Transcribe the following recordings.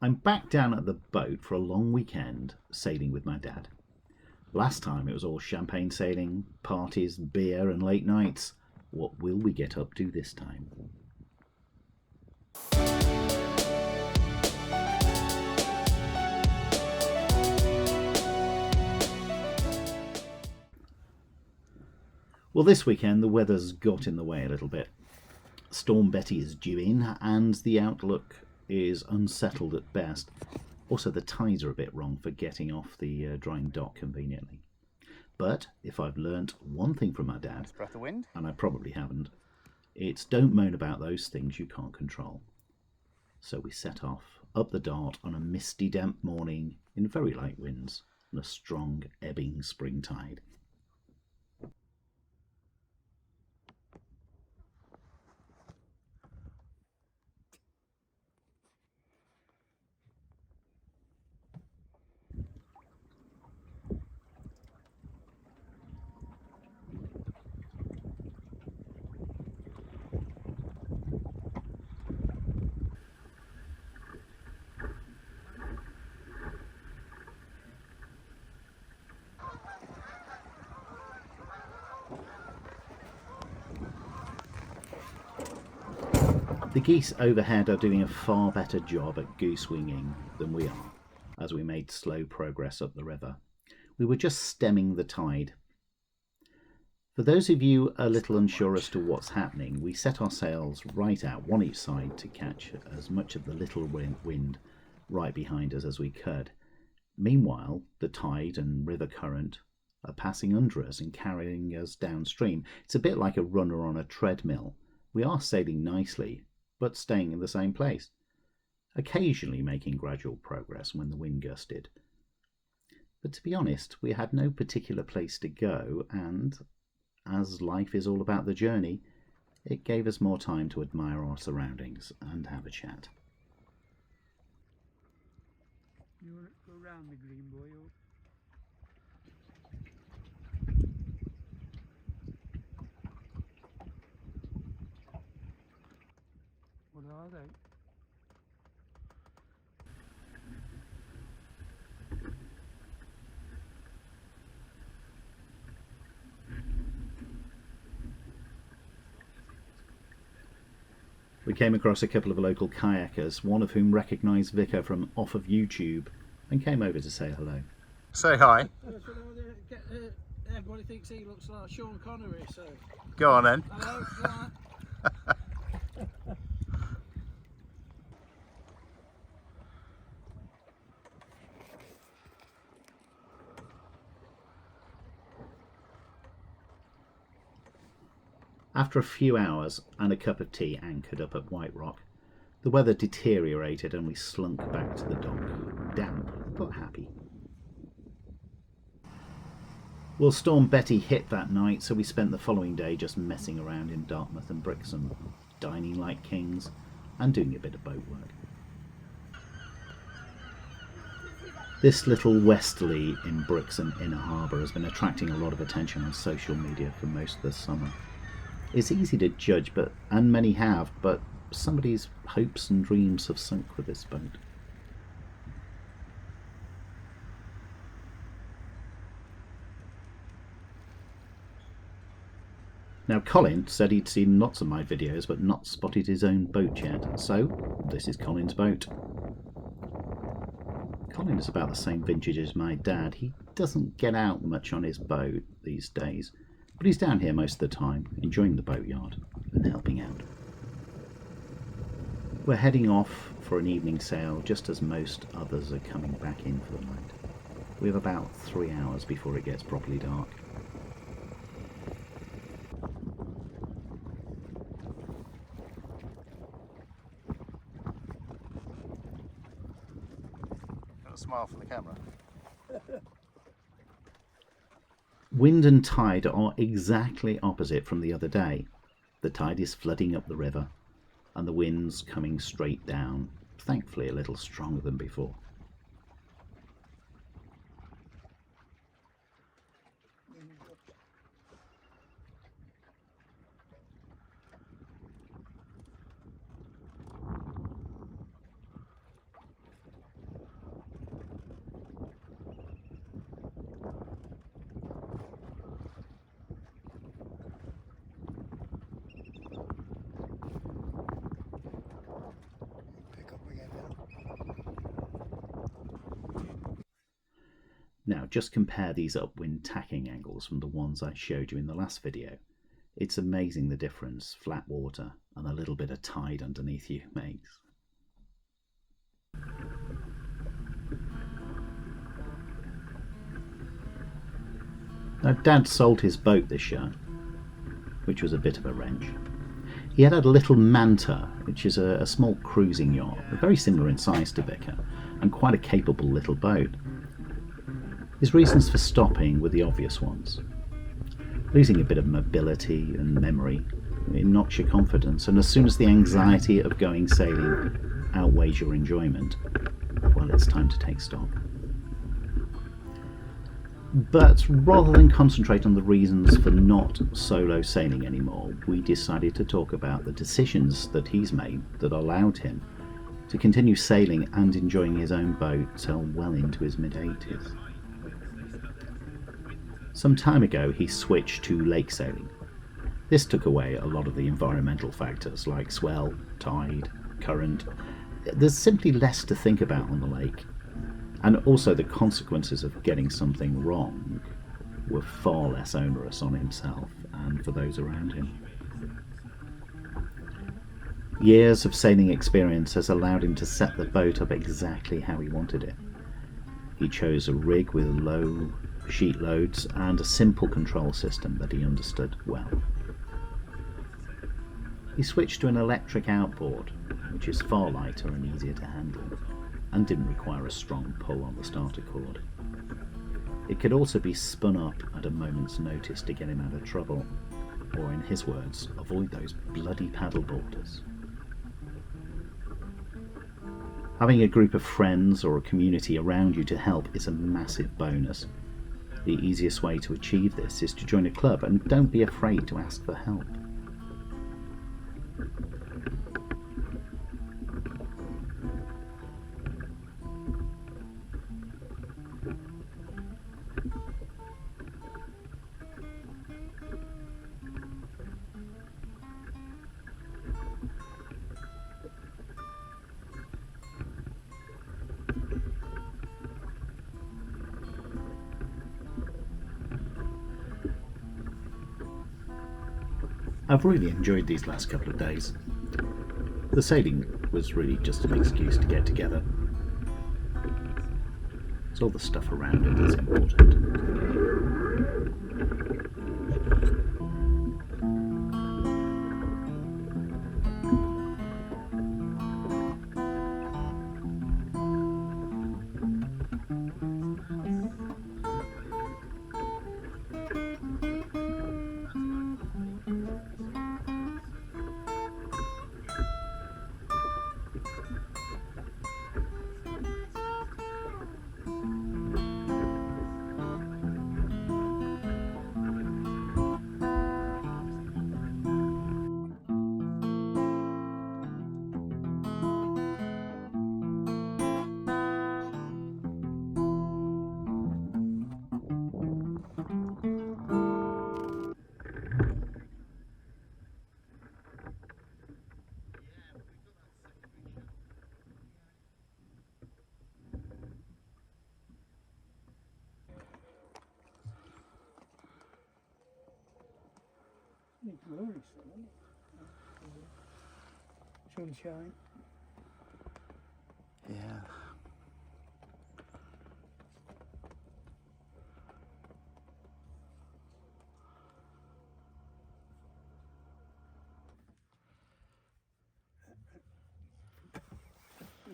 I'm back down at the boat for a long weekend sailing with my dad. Last time it was all champagne sailing, parties, beer and late nights. What will we get up to this time? Well, this weekend the weather's got in the way a little bit. Storm Betty is due in and the outlook is unsettled at best. Also, the tides are a bit wrong for getting off the drying dock conveniently. But if I've learnt one thing from my dad, breath of wind, and I probably haven't, it's don't moan about those things you can't control. So we set off up the Dart on a misty, damp morning in very light winds and a strong ebbing spring tide. The geese overhead are doing a far better job at goose winging than we are, as we made slow progress up the river. We were just stemming the tide. For those of you a little unsure as to what's happening, we set our sails right out, one each side, to catch as much of the little wind right behind us as we could. Meanwhile, the tide and river current are passing under us and carrying us downstream. It's a bit like a runner on a treadmill. We are sailing nicely, but staying in the same place, occasionally making gradual progress when the wind gusted. But to be honest, we had no particular place to go, and as life is all about the journey, it gave us more time to admire our surroundings and have a chat. You want to go round the green boy? Or... What are they? We came across a couple of local kayakers, one of whom recognised Vicar from off of YouTube and came over to say hello. Say hi. Everybody thinks he looks like Sean Connery, so... Go on then. Hello, right. After a few hours and a cup of tea anchored up at White Rock, the weather deteriorated and we slunk back to the dock, damp but happy. Well, Storm Betty hit that night, so we spent the following day just messing around in Dartmouth and Brixham, dining like kings and doing a bit of boat work. This little westerly in Brixham Inner Harbour has been attracting a lot of attention on social media for most of the summer. It's easy to judge, and many have, but somebody's hopes and dreams have sunk with this boat. Now, Colin said he'd seen lots of my videos but not spotted his own boat yet, so this is Colin's boat. Colin is about the same vintage as my dad. He doesn't get out much on his boat these days, but he's down here most of the time, enjoying the boatyard and helping out. We're heading off for an evening sail just as most others are coming back in for the night. We have about 3 hours before it gets properly dark. Got a smile for the camera. Wind and tide are exactly opposite from the other day. The tide is flooding up the river and the wind's coming straight down, thankfully a little stronger than before. Now just compare these upwind tacking angles from the ones I showed you in the last video. It's amazing the difference flat water and a little bit of tide underneath you makes. Now Dad sold his boat this year, which was a bit of a wrench. He had a little Manta, which is a small cruising yacht, very similar in size to Vicar, and quite a capable little boat. His reasons for stopping were the obvious ones. Losing a bit of mobility and memory, it knocks your confidence, and as soon as the anxiety of going sailing outweighs your enjoyment, well, it's time to take stock. But rather than concentrate on the reasons for not solo sailing anymore, we decided to talk about the decisions that he's made that allowed him to continue sailing and enjoying his own boat till well into his mid-80s. Some time ago he switched to lake sailing. This took away a lot of the environmental factors like swell, tide, current. There's simply less to think about on the lake. And also the consequences of getting something wrong were far less onerous on himself and for those around him. Years of sailing experience has allowed him to set the boat up exactly how he wanted it. He chose a rig with low sheet loads and a simple control system that he understood well. He switched to an electric outboard, which is far lighter and easier to handle, and didn't require a strong pull on the starter cord. It could also be spun up at a moment's notice to get him out of trouble, or in his words, avoid those bloody paddleboarders. Having a group of friends or a community around you to help is a massive bonus. The easiest way to achieve this is to join a club, and don't be afraid to ask for help. I've really enjoyed these last couple of days. The sailing was really just an excuse to get together. It's all the stuff around it that's important. It's glorious, isn't it? Sunshine. Yeah.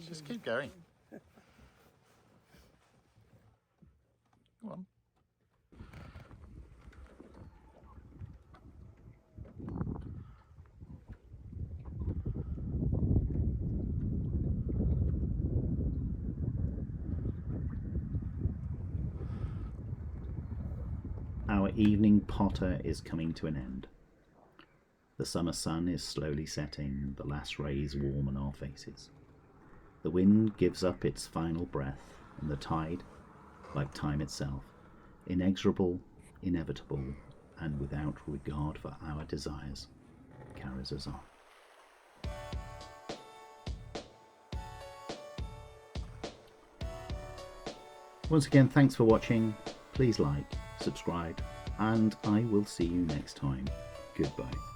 Just keep going. Go on. Our evening potter is coming to an end. The summer sun is slowly setting, the last rays warm on our faces. The wind gives up its final breath, and the tide, like time itself, inexorable, inevitable, and without regard for our desires, carries us on. Once again, thanks for watching. Please like, subscribe, and I will see you next time. Goodbye.